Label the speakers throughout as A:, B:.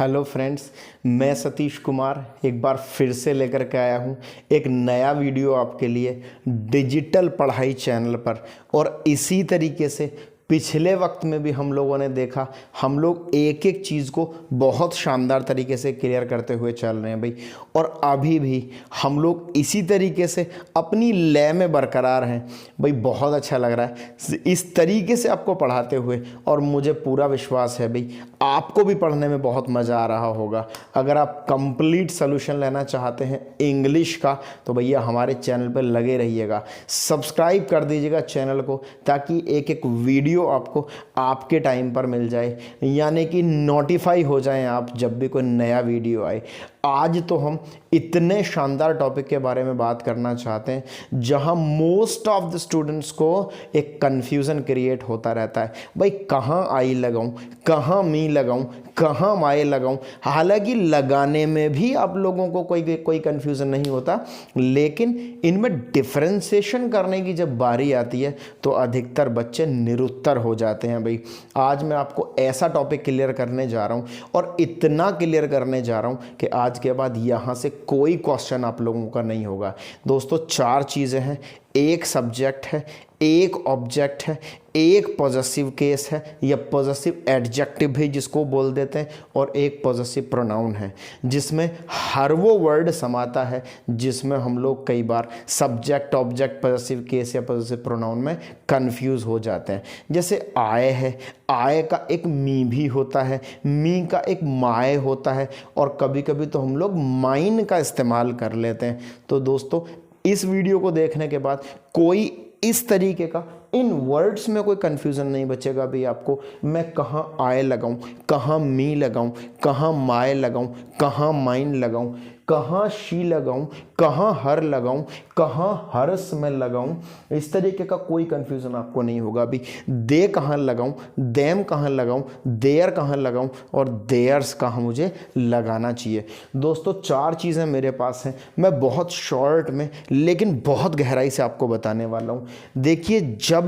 A: Hello friends, मैं सतीश कुमार एक बार फिर से लेकर के आया हूँ एक नया वीडियो आपके लिए डिजिटल पढ़ाई चैनल पर। और इसी तरीके से पिछले वक्त में भी हम लोगों ने देखा, हम लोग एक एक चीज़ को बहुत शानदार तरीके से क्लियर करते हुए चल रहे हैं भाई। और अभी भी हम लोग इसी तरीके से अपनी लय में बरकरार हैं भाई। बहुत अच्छा लग रहा है इस तरीके से आपको पढ़ाते हुए, और मुझे पूरा विश्वास है भाई आपको भी पढ़ने में बहुत मज़ा आ रहा होगा। अगर आप कंप्लीट सोल्यूशन लेना चाहते हैं इंग्लिश का तो भैया हमारे चैनल पर लगे रहिएगा, सब्सक्राइब कर दीजिएगा चैनल को, ताकि एक एक वीडियो आपको आपके टाइम पर मिल जाए, यानी कि नोटिफाई हो जाएं आप जब भी कोई नया वीडियो आए। आज तो हम इतने शानदार टॉपिक के बारे में बात करना चाहते हैं जहां मोस्ट ऑफ द स्टूडेंट्स को एक कन्फ्यूज़न क्रिएट होता रहता है भाई, कहाँ आई लगाऊं, कहाँ मी लगाऊं, कहाँ माए लगाऊं। हालांकि लगाने में भी आप लोगों को कोई कन्फ्यूज़न नहीं होता, लेकिन इनमें डिफ्रेंसिएशन करने की जब बारी आती है तो अधिकतर बच्चे निरुत्तर हो जाते हैं भाई। आज मैं आपको ऐसा टॉपिक क्लियर करने जा रहा हूँ, और इतना क्लियर करने जा रहा हूँ कि आज के बाद यहाँ से कोई क्वेश्चन आप लोगों का नहीं होगा। दोस्तों, चार चीज़ें हैं, एक सब्जेक्ट है, एक ऑब्जेक्ट है, एक पॉजेसिव केस है या पॉजेसिव एडजेक्टिव भी जिसको बोल देते हैं, और एक पॉजेसिव प्रोनाउन है जिसमें हर वो वर्ड समाता है जिसमें हम लोग कई बार सब्जेक्ट, ऑब्जेक्ट, पॉजेसिव केस या पॉजेसिव प्रोनाउन में कंफ्यूज हो जाते हैं। जैसे आए है, आए का एक मी भी होता है, मी का एक माए होता है, और कभी कभी तो हम लोग माइन का इस्तेमाल कर लेते हैं। तो दोस्तों, इस वीडियो को देखने के बाद कोई इस तरीके का इन वर्ड्स में कोई कन्फ्यूज़न नहीं बचेगा भी आपको। मैं कहाँ आए लगाऊं, कहाँ मी लगाऊं, कहाँ माए लगाऊं, कहाँ माइन लगाऊं, कहाँ शी लगाऊं, कहाँ हर लगाऊं, कहाँ हर्स में लगाऊं, इस तरीके का कोई कन्फ्यूज़न आपको नहीं होगा अभी। दे कहाँ लगाऊं, देम कहाँ लगाऊं, देयर कहाँ लगाऊं, और देयर्स कहाँ मुझे लगाना चाहिए। दोस्तों, चार चीज़ें मेरे पास हैं, मैं बहुत शॉर्ट में लेकिन बहुत गहराई से आपको बताने वाला हूँ। देखिए, जब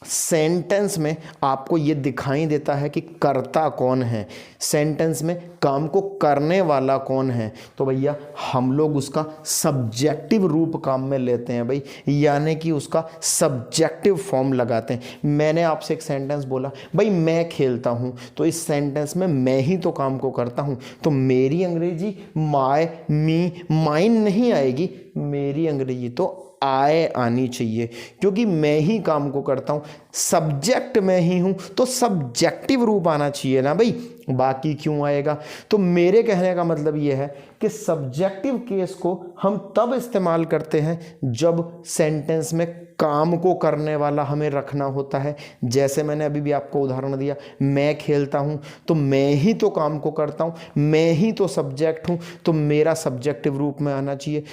A: सेंटेंस में आपको ये दिखाई देता है कि कर्ता कौन है, सेंटेंस में काम को करने वाला कौन है, तो भैया हम लोग उसका सब्जेक्टिव रूप काम में लेते हैं भाई, यानी कि उसका सब्जेक्टिव फॉर्म लगाते हैं। मैंने आपसे एक सेंटेंस बोला भाई मैं खेलता हूँ, तो इस सेंटेंस में मैं ही तो काम को करता हूँ, तो मेरी अंग्रेजी माय, मी, माइन नहीं आएगी, मेरी अंग्रेजी तो आए आनी चाहिए, क्योंकि मैं ही काम को करता हूं, सब्जेक्ट मैं ही हूं, तो सब्जेक्टिव रूप आना चाहिए ना भाई, बाकी क्यों आएगा। तो मेरे कहने का मतलब यह है कि सब्जेक्टिव केस को हम तब इस्तेमाल करते हैं जब सेंटेंस में काम को करने वाला हमें रखना होता है। जैसे मैंने अभी भी आपको उदाहरण दिया, मैं खेलता हूं, तो मैं ही तो काम को करता हूं, मैं ही तो सब्जेक्ट हूं, तो मेरा सब्जेक्टिव रूप में आना चाहिए।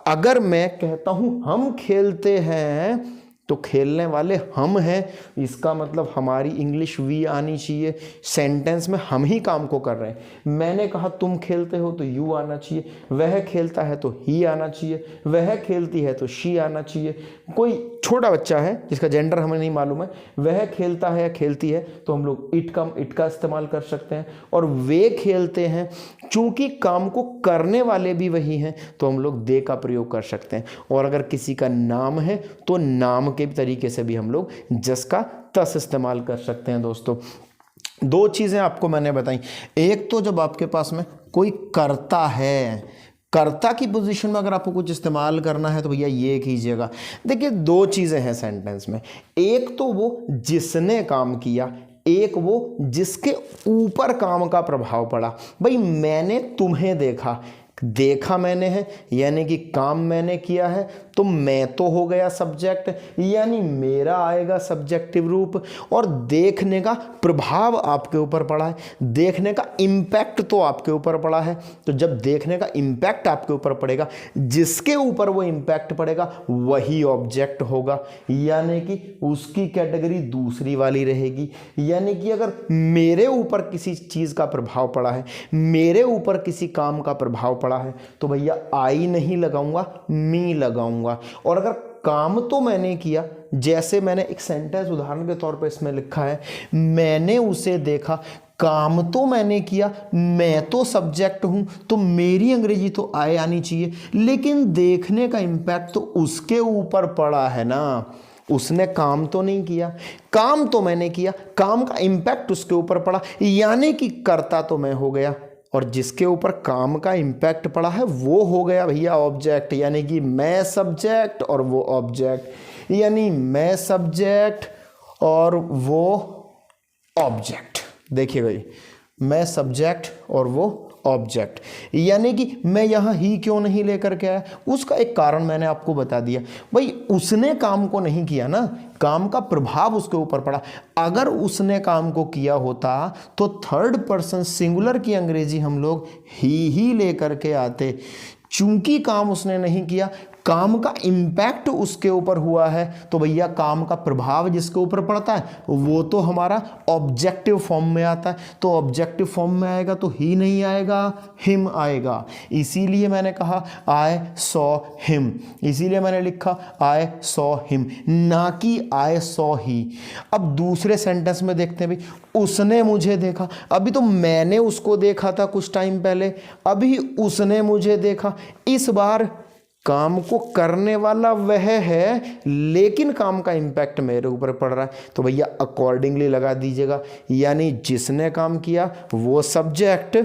A: अगर मैं कहता हूं हम खेलते हैं, तो खेलने वाले हम हैं, इसका मतलब हमारी इंग्लिश वी आनी चाहिए, सेंटेंस में हम ही काम को कर रहे हैं। मैंने कहा तुम खेलते हो तो यू आना चाहिए, वह खेलता है तो ही आना चाहिए, वह खेलती है तो शी आना चाहिए। कोई छोटा बच्चा है जिसका जेंडर हमें नहीं मालूम है, वह खेलता है या खेलती है, तो हम लोग इट का इस्तेमाल कर सकते हैं। और वे खेलते हैं, चूंकि काम को करने वाले भी वही हैं, तो हम लोग दे का प्रयोग कर सकते हैं। और अगर किसी का नाम है तो नाम के तरीके से भी हम लोग जस का तस इस्तेमाल कर सकते हैं। दोस्तों, दो चीजें आपको मैंने बताई, एक तो जब आपके पास में कोई कर्ता है, कर्ता की पोजीशन में अगर आपको कुछ इस्तेमाल करना है तो भैया ये कीजिएगा। देखिए, दो चीजें हैं सेंटेंस में, एक तो वो जिसने काम किया, एक वो जिसके ऊपर काम का प्रभाव पड़ा। भाई मैंने तुम्हें देखा, देखा मैंने है यानी कि काम मैंने किया है, तो मैं तो हो गया सब्जेक्ट, यानी मेरा आएगा सब्जेक्टिव रूप। और देखने का प्रभाव आपके ऊपर पड़ा है, देखने का इम्पैक्ट तो आपके ऊपर पड़ा है, तो जब देखने का इम्पैक्ट आपके ऊपर पड़ेगा, जिसके ऊपर वो इम्पैक्ट पड़ेगा वही ऑब्जेक्ट होगा, यानी कि उसकी कैटेगरी दूसरी वाली रहेगी। यानी कि अगर मेरे ऊपर किसी चीज़ का प्रभाव पड़ा है, मेरे ऊपर किसी काम का प्रभाव पड़ा है, तो भैया आई नहीं लगाऊंगा, मी लगाऊंगा। और अगर काम तो मैंने किया, जैसे मैंने एक सेंटेंस उदाहरण के तौर पर इसमें लिखा है, मैंने उसे देखा, काम तो मैंने किया, मैं तो सब्जेक्ट हूं, तो मेरी अंग्रेजी तो आए आनी चाहिए, लेकिन देखने का इंपैक्ट तो उसके ऊपर पड़ा है ना। उसने काम तो नहीं किया, काम तो मैंने किया, काम का इंपैक्ट उसके ऊपर पड़ा, यानी कि कर्ता तो मैं हो गया, और जिसके ऊपर काम का इंपैक्ट पड़ा है वो हो गया भैया ऑब्जेक्ट। यानी कि मैं सब्जेक्ट और वो ऑब्जेक्ट, यानी मैं सब्जेक्ट और वो ऑब्जेक्ट। देखिए भाई, मैं सब्जेक्ट और वो ऑब्जेक्ट, यानी कि मैं यहां ही क्यों नहीं लेकर के आया, उसका एक कारण मैंने आपको बता दिया। भाई उसने काम को नहीं किया ना, काम का प्रभाव उसके ऊपर पड़ा। अगर उसने काम को किया होता तो थर्ड पर्सन सिंगुलर की अंग्रेजी हम लोग ही लेकर के आते। चूंकि काम उसने नहीं किया, काम का इंपैक्ट उसके ऊपर हुआ है, तो भैया काम का प्रभाव जिसके ऊपर पड़ता है वो तो हमारा ऑब्जेक्टिव फॉर्म में आता है। तो ऑब्जेक्टिव फॉर्म में आएगा तो ही नहीं आएगा, हिम आएगा। इसीलिए मैंने कहा आई सॉ हिम, इसीलिए मैंने लिखा आई सॉ हिम, ना कि आई सॉ ही। अब दूसरे सेंटेंस में देखते हैं भाई, उसने मुझे देखा। अभी तो मैंने उसको देखा था कुछ टाइम पहले, अभी उसने मुझे देखा। इस बार काम को करने वाला वह है, लेकिन काम का इंपैक्ट मेरे ऊपर पड़ रहा है, तो भैया अकॉर्डिंगली लगा दीजिएगा। यानी जिसने काम किया वो सब्जेक्ट,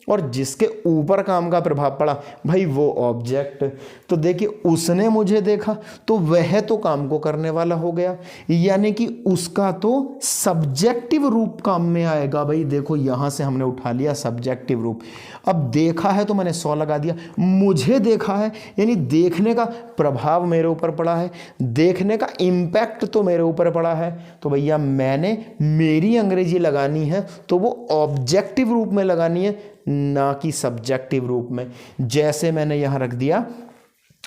A: और जिसके ऊपर काम का प्रभाव पड़ा भाई वो ऑब्जेक्ट। तो देखिए, उसने मुझे देखा तो वह तो काम को करने वाला हो गया, यानी कि उसका तो सब्जेक्टिव रूप काम में आएगा। भाई देखो, यहां से हमने उठा लिया सब्जेक्टिव रूप। अब देखा है तो मैंने सौ लगा दिया, मुझे देखा है यानी देखने का प्रभाव मेरे ऊपर पड़ा है, देखने का इंपैक्ट तो मेरे ऊपर पड़ा है, तो भैया मैंने मेरी अंग्रेजी लगानी है तो वो ऑब्जेक्टिव रूप में लगानी है, ना कि सब्जेक्टिव रूप में। जैसे मैंने यहां रख दिया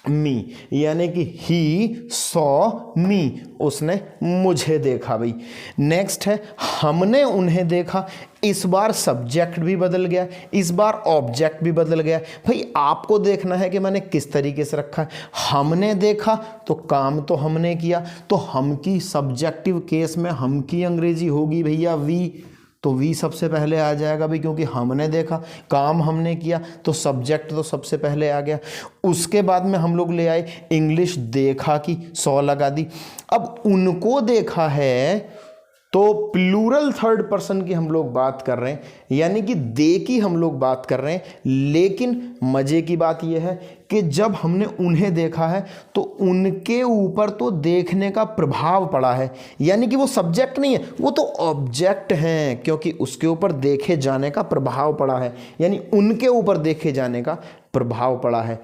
A: मी, यानी कि ही सॉ मी, उसने मुझे देखा। भाई नेक्स्ट है हमने उन्हें देखा। इस बार सब्जेक्ट भी बदल गया, इस बार ऑब्जेक्ट भी बदल गया। भाई आपको देखना है कि मैंने किस तरीके से रखा है। हमने देखा तो काम तो हमने किया, तो हम की सब्जेक्टिव केस में हम की अंग्रेजी होगी भैया वी, तो वी सबसे पहले आ जाएगा भाई, क्योंकि हमने देखा, काम हमने किया, तो सब्जेक्ट तो सबसे पहले आ गया। उसके बाद में हम लोग ले आए इंग्लिश देखा की, सौ लगा दी। अब उनको देखा है तो प्लूरल थर्ड पर्सन की हम लोग बात कर रहे हैं, यानी कि दे की हम लोग बात कर रहे हैं। लेकिन मजे की बात यह है कि जब हमने उन्हें देखा है तो उनके ऊपर तो देखने का प्रभाव पड़ा है, यानी कि वो सब्जेक्ट नहीं है, वो तो ऑब्जेक्ट हैं, क्योंकि उसके ऊपर देखे जाने का प्रभाव पड़ा है, यानी उनके ऊपर देखे जाने का प्रभाव पड़ा है।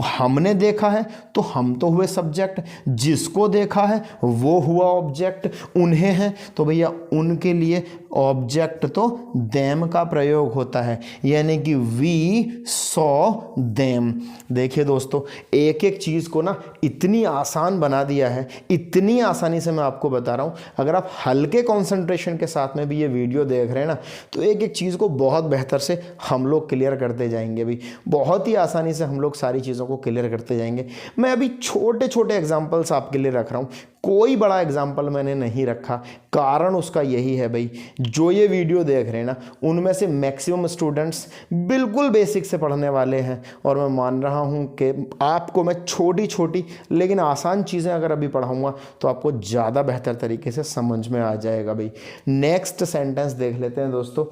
A: हमने देखा है तो हम तो हुए सब्जेक्ट, जिसको देखा है वो हुआ ऑब्जेक्ट, उन्हें है तो भैया उनके लिए ऑब्जेक्ट तो देम का प्रयोग होता है, यानी कि वी सॉ देम। देखिए दोस्तों, एक एक चीज़ को ना इतनी आसान बना दिया है, इतनी आसानी से मैं आपको बता रहा हूँ। अगर आप हल्के कंसंट्रेशन के साथ में भी ये वीडियो देख रहे हैं ना, तो एक एक चीज़ को बहुत बेहतर से हम लोग क्लियर करते जाएंगे भी, बहुत ही आसानी से हम लोग सारी चीज़ों को क्लियर करते जाएंगे। मैं अभी छोटे छोटे एग्जाम्पल्स आपके लिए रख रहा हूँ, कोई बड़ा एग्जाम्पल मैंने नहीं रखा। कारण उसका यही है भाई, जो ये वीडियो देख रहे हैं ना, उनमें से मैक्सिमम स्टूडेंट्स बिल्कुल बेसिक से पढ़ने वाले हैं, और मैं मान रहा हूं कि आपको मैं छोटी छोटी लेकिन आसान चीज़ें अगर अभी पढ़ाऊंगा तो आपको ज़्यादा बेहतर तरीके से समझ में आ जाएगा। भाई नेक्स्ट सेंटेंस देख लेते हैं दोस्तों,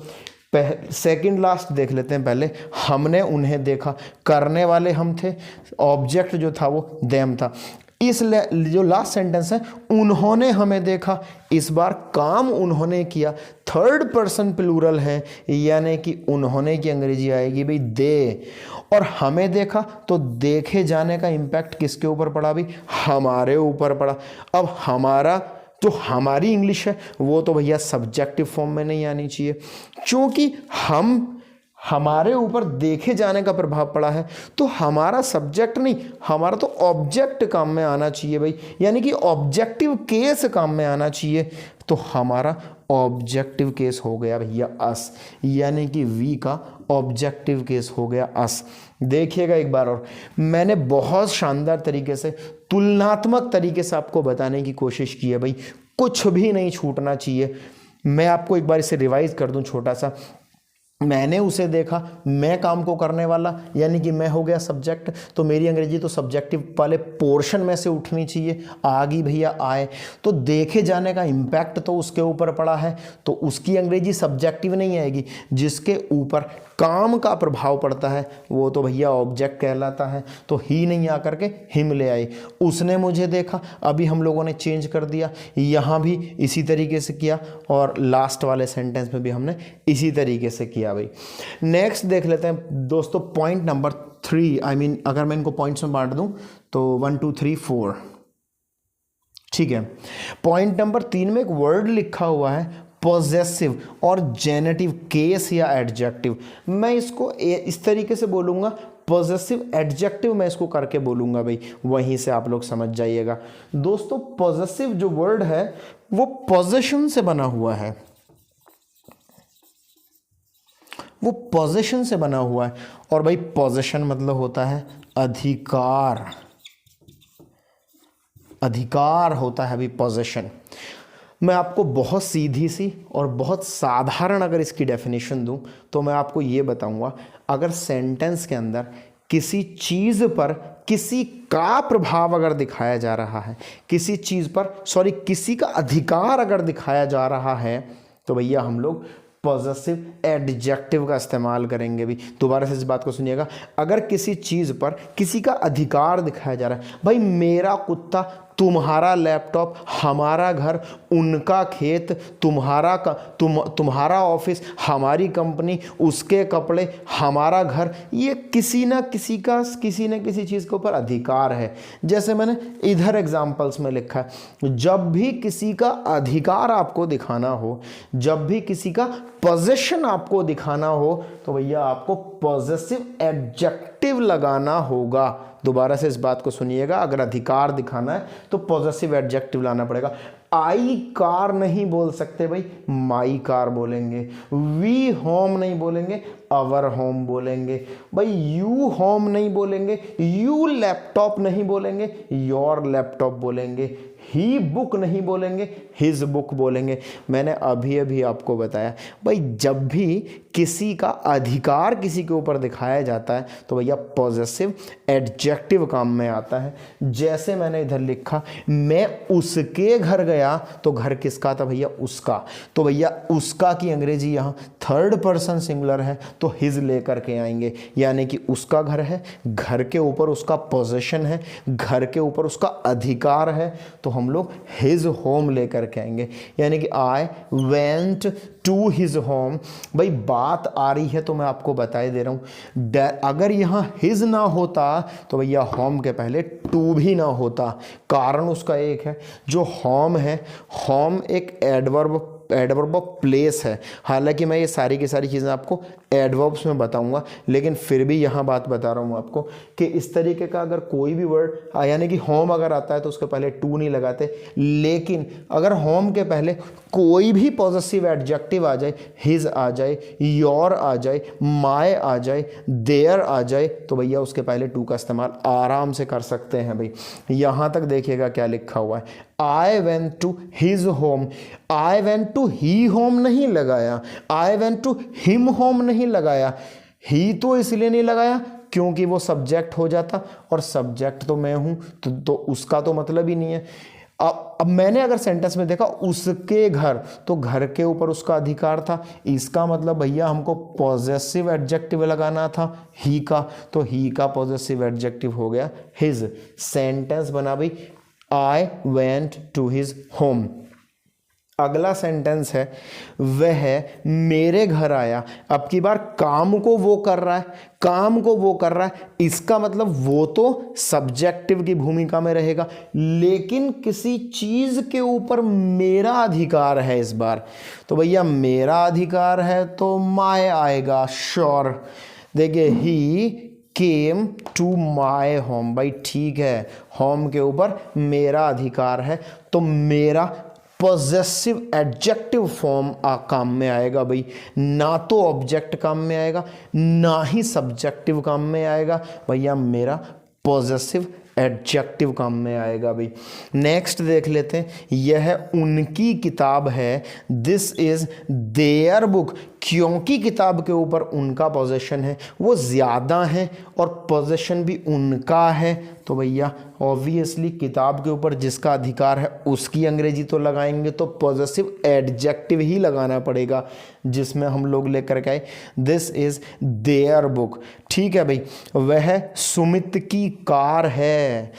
A: सेकंड लास्ट देख लेते हैं पहले। हमने उन्हें देखा, करने वाले हम थे, ऑब्जेक्ट जो था वो देम था। इस जो लास्ट सेंटेंस है, उन्होंने हमें देखा, इस बार काम उन्होंने किया, थर्ड पर्सन प्लूरल है, यानी कि उन्होंने की अंग्रेजी आएगी भाई दे। और हमें देखा तो देखे जाने का इंपैक्ट किसके ऊपर पड़ा भाई, हमारे ऊपर पड़ा। अब हमारा जो हमारी इंग्लिश है वो तो भैया सब्जेक्टिव फॉर्म में नहीं आनी चाहिए, क्योंकि हमारे ऊपर देखे जाने का प्रभाव पड़ा है, तो हमारा सब्जेक्ट नहीं, हमारा तो ऑब्जेक्ट काम में आना चाहिए भाई, यानी कि ऑब्जेक्टिव केस काम में आना चाहिए। तो हमारा ऑब्जेक्टिव केस हो गया भैया अस, यानी कि वी का ऑब्जेक्टिव केस हो गया अस। देखिएगा एक बार और, मैंने बहुत शानदार तरीके से तुलनात्मक तरीके से आपको बताने की कोशिश की है भाई, कुछ भी नहीं छूटना चाहिए। मैं आपको एक बार इसे रिवाइज कर दूं छोटा सा। मैंने उसे देखा, मैं काम को करने वाला, यानी कि मैं हो गया सब्जेक्ट, तो मेरी अंग्रेजी तो सब्जेक्टिव वाले पोर्शन में से उठनी चाहिए। आ गई भैया आए, तो देखे जाने का इम्पैक्ट तो उसके ऊपर पड़ा है, तो उसकी अंग्रेजी सब्जेक्टिव नहीं आएगी। जिसके ऊपर काम का प्रभाव पड़ता है वो तो भैया ऑब्जेक्ट कहलाता है। तो ही नहीं आकर के हिम ले आए। उसने मुझे देखा, अभी हम लोगों ने चेंज कर दिया, यहाँ भी इसी तरीके से किया और लास्ट वाले सेंटेंस में भी हमने इसी तरीके से किया भाई। नेक्स्ट देख लेते हैं दोस्तों पॉइंट नंबर 3, अगर मैं इनको पॉइंट्स में बांट दूं तो 1 2 3 4, ठीक है। पॉइंट नंबर 3 में एक वर्ड लिखा हुआ है पॉजेसिव और जेनेटिव केस या एडजेक्टिव। मैं इसको इस तरीके से बोलूंगा, पॉजेसिव एडजेक्टिव मैं इसको करके बोलूंगा भाई, वहीं से आप लोग समझ जाइएगा। दोस्तों पॉजेसिव जो वर्ड है वो पोजेशन से बना हुआ है, वो पोजेशन से बना हुआ है। और भाई पोजेशन मतलब होता है अधिकार, अधिकार होता है भाई पोजेशन। मैं आपको बहुत सीधी सी और बहुत साधारण अगर इसकी डेफिनेशन दूं तो मैं आपको ये बताऊंगा, अगर सेंटेंस के अंदर किसी चीज़ पर किसी का प्रभाव अगर दिखाया जा रहा है, किसी चीज़ पर किसी का अधिकार अगर दिखाया जा रहा है, तो भैया हम लोग पॉजेसिव एडजेक्टिव का इस्तेमाल करेंगे भी। दोबारा से इस बात को सुनिएगा, अगर किसी चीज़ पर किसी का अधिकार दिखाया जा रहा है, भाई मेरा कुत्ता, तुम्हारा लैपटॉप, हमारा घर, उनका खेत, तुम्हारा ऑफिस, हमारी कंपनी, उसके कपड़े, हमारा घर, ये किसी न किसी चीज़ के ऊपर अधिकार है। जैसे मैंने इधर एग्जाम्पल्स में लिखा है, जब भी किसी का अधिकार आपको दिखाना हो, जब भी किसी का पोजेशन आपको दिखाना हो, तो भैया आपको पॉजेसिव एडजेक्टिव लगाना होगा। दोबारा से इस बात को सुनिएगा, अगर अधिकार दिखाना है तो पॉजेसिव एडजेक्टिव लाना पड़ेगा। आई कार नहीं बोल सकते भाई, माई कार बोलेंगे। वी होम नहीं बोलेंगे, अवर होम बोलेंगे। भाई यू होम नहीं बोलेंगे, यू लैपटॉप नहीं बोलेंगे, योर लैपटॉप बोलेंगे। ही बुक नहीं बोलेंगे, हिज बुक बोलेंगे। मैंने अभी अभी आपको बताया भाई, जब भी किसी का अधिकार किसी के ऊपर दिखाया जाता है तो भैया पॉजेसिव एडजेक्टिव काम में आता है। जैसे मैंने इधर लिखा, मैं उसके घर गया, तो घर किसका था भैया, उसका। तो भैया उसका की अंग्रेजी यहाँ थर्ड पर्सन सिंगुलर है, तो हिज लेकर के आएंगे, यानी कि उसका घर है, घर के ऊपर उसका पोजेशन है, घर के ऊपर उसका अधिकार है, तो हम लोग हिज होम लेकर के आएंगे। यानी कि I went to his home. भाई बात आ रही है तो मैं आपको बता दे रहा हूं, अगर यहां हिज ना होता तो भैया होम के पहले टू भी ना होता। कारण उसका एक है, जो होम है, होम एक एडवर्ब ऑफ प्लेस है। हालांकि मैं ये सारी की सारी चीज़ें आपको एडवर्ब्स में बताऊंगा, लेकिन फिर भी यहाँ बात बता रहा हूँ आपको कि इस तरीके का अगर कोई भी वर्ड यानी कि होम अगर आता है तो उसके पहले टू नहीं लगाते, लेकिन अगर होम के पहले कोई भी पॉजेसिव एडजेक्टिव आ जाए, हिज आ जाए, योर आ जाए, माय आ जाए, देयर आ जाए, तो भैया उसके पहले टू का इस्तेमाल आराम से कर सकते हैं भाई। यहाँ तक देखिएगा क्या लिखा हुआ है, I went to his home. I went to he home नहीं लगाया, I went to him home नहीं लगाया। ही तो इसलिए नहीं लगाया क्योंकि वो सब्जेक्ट हो जाता, और सब्जेक्ट तो मैं हूं, तो उसका तो मतलब ही नहीं है। अब मैंने अगर सेंटेंस में देखा उसके घर, तो घर के ऊपर उसका अधिकार था, इसका मतलब भैया हमको पॉजेसिव एडजेक्टिव लगाना था ही का, तो ही का पॉजेसिव एडजेक्टिव हो गया हिज। सेंटेंस बना भाई, I went to his home. अगला सेंटेंस है, वह मेरे घर आया। अब की बार काम को वो कर रहा है, काम को वो कर रहा है, इसका मतलब वो तो सब्जेक्टिव की भूमिका में रहेगा, लेकिन किसी चीज के ऊपर मेरा अधिकार है इस बार। तो भैया मेरा अधिकार है तो माय आएगा, श्योर। देखिए ही केम टू माई होम। भाई ठीक है, होम के ऊपर मेरा अधिकार है, तो मेरा पॉजेसिव एडजेक्टिव फॉर्म काम में आएगा भाई, ना तो ऑब्जेक्ट काम में आएगा, ना ही सब्जेक्टिव काम में आएगा। भैया मेरा पॉजेसिव एडजेक्टिव काम में आएगा भाई। नेक्स्ट देख लेते हैं, यह उनकी किताब है, दिस इज देयर बुक, क्योंकि किताब के ऊपर उनका पोजेशन है, वो ज़्यादा है और पोजेशन भी उनका है, तो भैया ऑब्वियसली किताब के ऊपर जिसका अधिकार है उसकी अंग्रेजी तो लगाएंगे, तो पॉजिटिव एडजेक्टिव ही लगाना पड़ेगा, जिसमें हम लोग लेकर के आए दिस इज देयर बुक। ठीक है भाई, वह सुमित की कार है।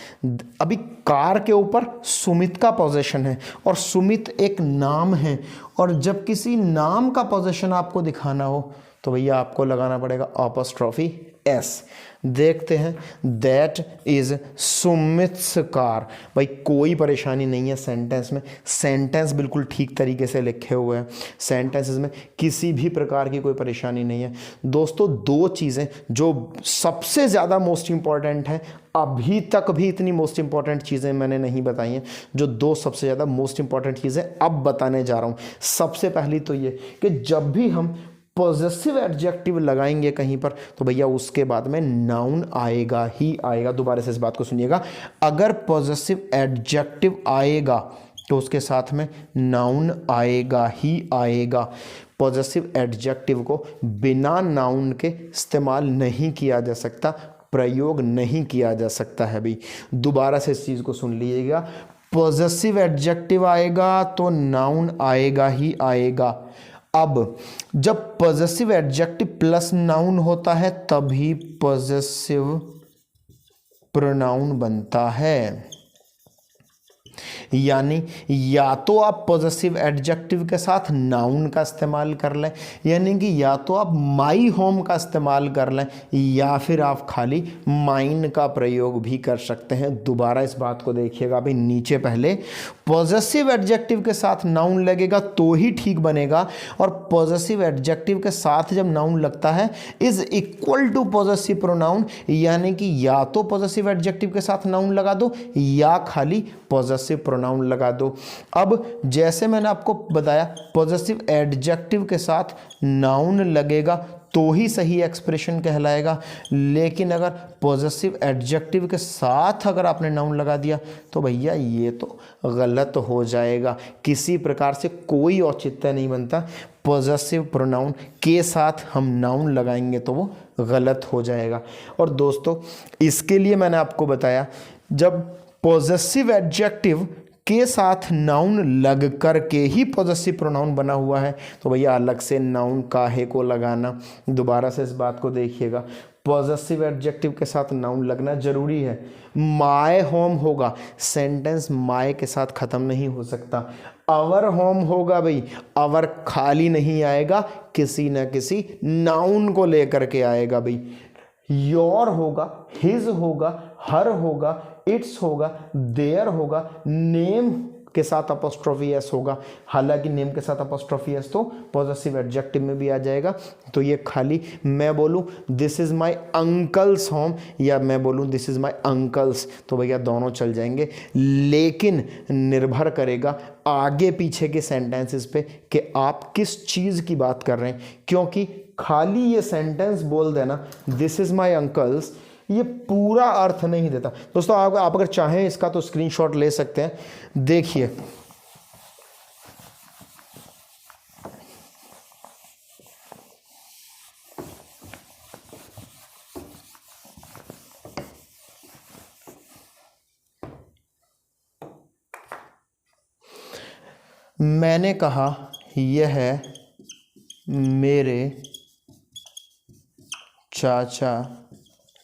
A: अभी कार के ऊपर सुमित का पोजेशन है और सुमित एक नाम है, और जब किसी नाम का पोजेशन आपको दिखाना हो तो भैया आपको लगाना पड़ेगा अपॉस्ट्रोफी एस। देखते हैं, दैट इज सुमित्स कार। भाई कोई परेशानी नहीं है सेंटेंस में, सेंटेंस बिल्कुल ठीक तरीके से लिखे हुए हैं, सेंटेंसेस में किसी भी प्रकार की कोई परेशानी नहीं है। दोस्तों दो चीज़ें जो सबसे ज़्यादा मोस्ट इंपॉर्टेंट हैं, अभी तक भी इतनी मोस्ट इंपॉर्टेंट चीज़ें मैंने नहीं बताई हैं, जो दो सबसे ज़्यादा मोस्ट इंपॉर्टेंट चीज़ें अब बताने जा रहा हूँ। सबसे पहली तो ये कि जब भी हम पॉजिटिव एडजेक्टिव लगाएंगे कहीं पर तो भैया उसके बाद में नाउन आएगा ही आएगा। दोबारा से इस बात को सुनिएगा, अगर पॉजिटिव एडजेक्टिव आएगा तो उसके साथ में नाउन आएगा ही आएगा। पॉजिटिव एडजेक्टिव को बिना नाउन के इस्तेमाल नहीं किया जा सकता, प्रयोग नहीं किया जा सकता है भाई। दोबारा से इस चीज़ को सुन लीजिएगा, पॉजिटिव एडजेक्टिव आएगा तो नाउन आएगा ही आएगा। अब जब पॉजिटिव एडजेक्टिव प्लस नाउन होता है तभी पॉजिटिव प्रोनाउन बनता है। यानी या तो आप पॉजिटिव एडजेक्टिव के साथ नाउन का इस्तेमाल कर लें, यानी कि या तो आप माई होम का इस्तेमाल कर लें या फिर आप खाली माइन का प्रयोग भी कर सकते हैं। दोबारा इस बात को देखिएगा भाई, नीचे पहले पॉजिटिव एडजेक्टिव के साथ नाउन लगेगा तो ही ठीक बनेगा, और पॉजिटिव एडजेक्टिव के साथ जब नाउन लगता है is equal to positive pronoun, यानी कि या तो पॉजिटिव एडजेक्टिव के साथ नाउन लगा दो या खाली पॉजिटिव प्रोनाउन लगा दो। अब जैसे मैंने आपको बताया पॉजिटिव एडजेक्टिव के साथ नाउन लगेगा तो ही सही एक्सप्रेशन कहलाएगा, लेकिन अगर पॉजिटिव एडजेक्टिव के साथ अगर आपने नाउन लगा दिया तो भैया ये तो गलत हो जाएगा। किसी प्रकार से कोई औचित्य नहीं बनता, पॉजिटिव प्रोनाउन के साथ हम नाउन लगाएंगे तो वो गलत हो जाएगा। और दोस्तों इसके लिए मैंने आपको बताया, जब पॉजिटिव एडजेक्टिव के साथ नाउन लग कर के ही पॉजिटिव प्रोनाउन बना हुआ है तो भैया अलग से नाउन काहे को लगाना। दोबारा से इस बात को देखिएगा, पॉजिटिव एडजेक्टिव के साथ नाउन लगना जरूरी है। माय होम होगा, सेंटेंस माय के साथ ख़त्म नहीं हो सकता। आवर होम होगा भाई, आवर खाली नहीं आएगा, किसी न किसी नाउन को लेकर के आएगा भाई। योर होगा, हिज होगा, हर होगा, इट्स होगा, देयर होगा, नेम के साथ अपॉस्ट्रोफी एस होगा। हालांकि नेम के साथ अपॉस्ट्रोफी एस तो पॉजिटिव एडजेक्टिव में भी आ जाएगा, तो ये खाली मैं बोलूँ this is my uncle's home या मैं बोलूँ दिस इज़ माय अंकल्स तो भैया दोनों चल जाएंगे, लेकिन निर्भर करेगा आगे पीछे के सेंटेंसेस पे कि आप किस चीज़ की बात कर रहे हैं। क्योंकि खाली ये सेंटेंस बोल देना दिस इज़ माय अंकल्स ये पूरा अर्थ नहीं देता। दोस्तों आप अगर चाहें इसका तो स्क्रीनशॉट ले सकते हैं, देखिए मैंने कहा यह मेरे चाचा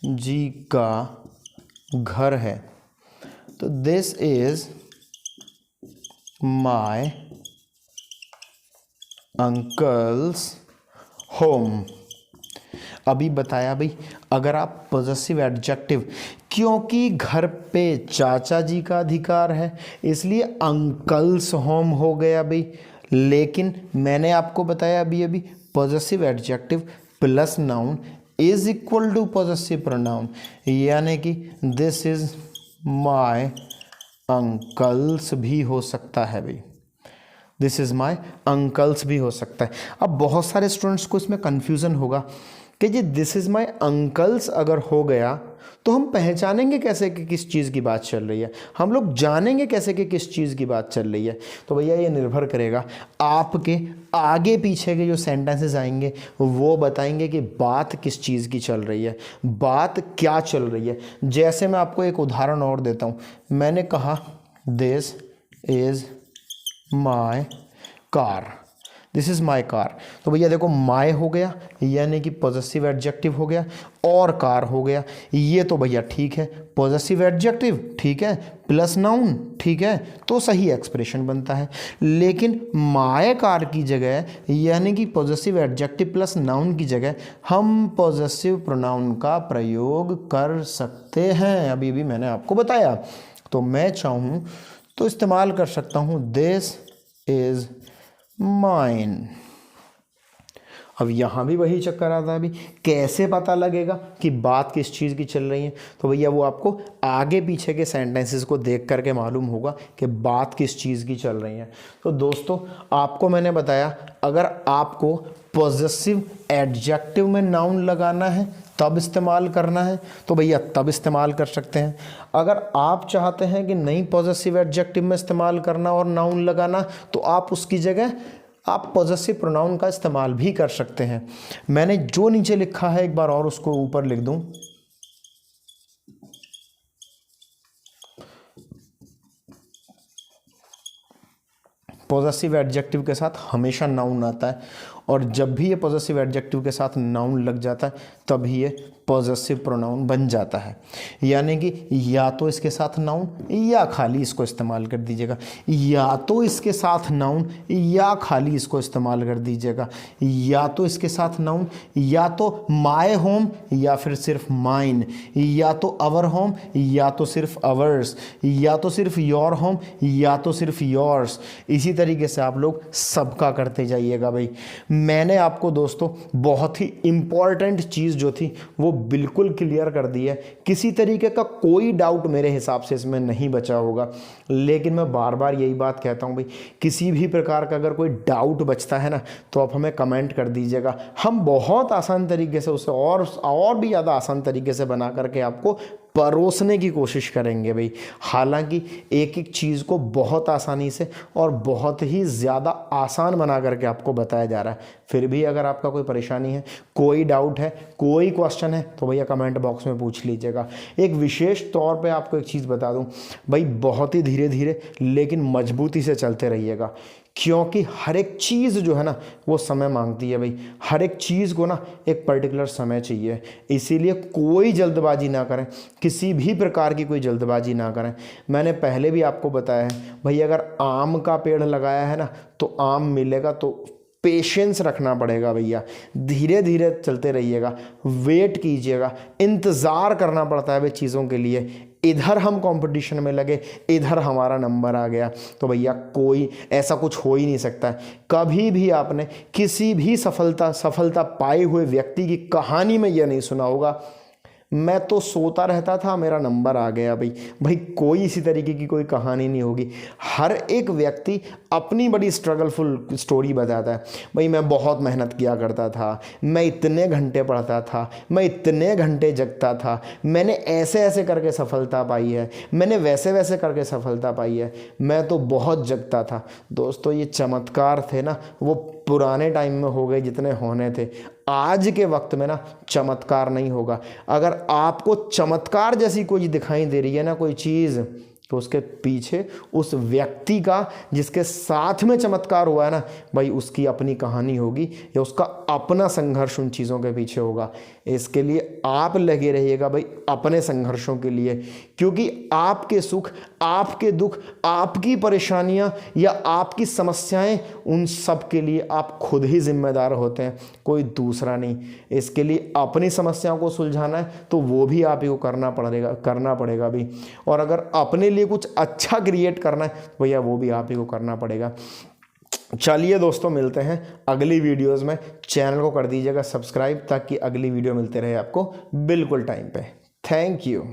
A: जी का घर है, तो this is my uncle's home. अभी बताया भाई, अगर आप पॉजिटिव एडजेक्टिव, क्योंकि घर पे चाचा जी का अधिकार है इसलिए अंकल्स होम हो गया भाई, लेकिन मैंने आपको बताया अभी अभी positive adjective plus noun is equal to positive pronoun, यानी कि दिस इज माय अंकल्स भी हो सकता है भाई, दिस इज़ माय अंकल्स भी हो सकता है। अब बहुत सारे स्टूडेंट्स को इसमें कन्फ्यूज़न होगा कि जी दिस इज़ माई अंकल्स अगर हो गया तो हम पहचानेंगे कैसे कि किस चीज़ की बात चल रही है, हम लोग जानेंगे कैसे कि किस चीज़ की बात चल रही है। तो भैया ये निर्भर करेगा आपके आगे पीछे के जो सेंटेंसेस आएंगे वो बताएंगे कि बात किस चीज़ की चल रही है, बात क्या चल रही है। जैसे मैं आपको एक उदाहरण और देता हूँ, मैंने कहा this is my car, this is my car. तो भैया देखो माई हो गया यानी कि पॉजेसिव एडजेक्टिव हो गया, और कार हो गया। ये तो भैया ठीक है, पॉजेसिव एडजेक्टिव ठीक है प्लस नाउन ठीक है, तो सही एक्सप्रेशन बनता है। लेकिन माई कार की जगह यानी कि पॉजेसिव एडजेक्टिव प्लस नाउन की जगह हम पॉजेसिव प्रोनाउन का प्रयोग कर सकते हैं, अभी भी मैंने आपको बताया। तो मैं चाहूँ तो इस्तेमाल कर सकता हूँ दिस इज़ माइन। अब यहाँ भी वही चक्कर आता है, अभी कैसे पता लगेगा कि बात किस चीज़ की चल रही है। तो भैया वो आपको आगे पीछे के सेंटेंसेस को देख करके मालूम होगा कि बात किस चीज़ की चल रही है। तो दोस्तों आपको मैंने बताया, अगर आपको पॉजेसिव एडजेक्टिव में नाउन लगाना है तब इस्तेमाल करना है तो भैया तब इस्तेमाल कर सकते हैं। अगर आप चाहते हैं कि नहीं पॉजेसिव एडजेक्टिव में इस्तेमाल करना और नाउन लगाना, तो आप उसकी जगह आप पॉजेसिव प्रोनाउन का इस्तेमाल भी कर सकते हैं। मैंने जो नीचे लिखा है एक बार और उसको ऊपर लिख दूं, पॉजेसिव एडजेक्टिव के साथ हमेशा नाउन आता है, और जब भी ये पॉजेसिव एडजेक्टिव के साथ नाउन लग जाता है तभी ये पॉजेसिव प्रोनाउन बन जाता है। यानी कि या तो इसके साथ नाउन या खाली इसको इस्तेमाल कर दीजिएगा, या तो इसके साथ नाउन या खाली इसको इस्तेमाल कर दीजिएगा, या तो इसके साथ नाउन या तो माय होम या फिर सिर्फ माइन, या तो अवर होम या तो सिर्फ अवर्स, या तो सिर्फ योर होम या तो सिर्फ योर्स। इसी तरीके से आप लोग सबका करते जाइएगा भाई। मैंने आपको दोस्तों बहुत ही इम्पॉर्टेंट चीज़ जो थी वो बिल्कुल क्लियर कर दी है, किसी तरीके का कोई डाउट मेरे हिसाब से इसमें नहीं बचा होगा। लेकिन मैं बार बार यही बात कहता हूँ भाई, किसी भी प्रकार का अगर कोई डाउट बचता है ना तो आप हमें कमेंट कर दीजिएगा, हम बहुत आसान तरीके से उसे और भी ज़्यादा आसान तरीके से बना करके आपको परोसने की कोशिश करेंगे भाई। हालांकि एक एक चीज़ को बहुत आसानी से और बहुत ही ज़्यादा आसान बना करके आपको बताया जा रहा है। फिर भी अगर आपका कोई परेशानी है, कोई डाउट है, कोई क्वेश्चन है तो भैया कमेंट बॉक्स में पूछ लीजिएगा। एक विशेष तौर पे आपको एक चीज़ बता दूं भाई, बहुत ही धीरे धीरे लेकिन मजबूती से चलते रहिएगा, क्योंकि हर एक चीज़ जो है ना वो समय मांगती है भाई। हर एक चीज़ को ना एक पर्टिकुलर समय चाहिए, इसीलिए कोई जल्दबाजी ना करें, किसी भी प्रकार की कोई जल्दबाजी ना करें। मैंने पहले भी आपको बताया है भाई, अगर आम का पेड़ लगाया है ना तो आम मिलेगा, तो पेशेंस रखना पड़ेगा भैया, धीरे धीरे चलते रहिएगा, वेट कीजिएगा, इंतज़ार करना पड़ता है भाई चीज़ों के लिए। इधर हम कंपटीशन में लगे, इधर हमारा नंबर आ गया, तो भैया कोई ऐसा कुछ हो ही नहीं सकता है। कभी भी आपने किसी भी सफलता पाए हुए व्यक्ति की कहानी में यह नहीं सुना होगा, मैं तो सोता रहता था मेरा नंबर आ गया। भाई कोई इसी तरीके की कोई कहानी नहीं होगी। हर एक व्यक्ति अपनी बड़ी स्ट्रगलफुल स्टोरी बताता है। भाई मैं बहुत मेहनत किया करता था, मैं इतने घंटे पढ़ता था, मैं इतने घंटे जगता था, मैंने ऐसे ऐसे करके सफलता पाई है, मैंने वैसे वैसे करके सफलता पाई है, मैं तो बहुत जगता था। दोस्तों ये चमत्कार थे ना वो पुराने टाइम में हो गए जितने होने थे, आज के वक्त में ना चमत्कार नहीं होगा। अगर आपको चमत्कार जैसी कोई दिखाई दे रही है ना कोई चीज़, तो उसके पीछे उस व्यक्ति का जिसके साथ में चमत्कार हुआ है ना भाई, उसकी अपनी कहानी होगी या उसका अपना संघर्ष उन चीज़ों के पीछे होगा। इसके लिए आप लगे रहिएगा भाई अपने संघर्षों के लिए, क्योंकि आपके सुख, आपके दुख, आपकी परेशानियां या आपकी समस्याएं, उन सब के लिए आप खुद ही जिम्मेदार होते हैं, कोई दूसरा नहीं। इसके लिए अपनी समस्याओं को सुलझाना है तो वो भी आप ही को करना पड़ेगा भी, और अगर अपने लिए कुछ अच्छा क्रिएट करना है तो भैया वो भी आप ही को करना पड़ेगा। चलिए दोस्तों मिलते हैं अगली वीडियोस में। चैनल को कर दीजिएगा सब्सक्राइब ताकि अगली वीडियो मिलते रहे आपको बिल्कुल टाइम पे। Thank you.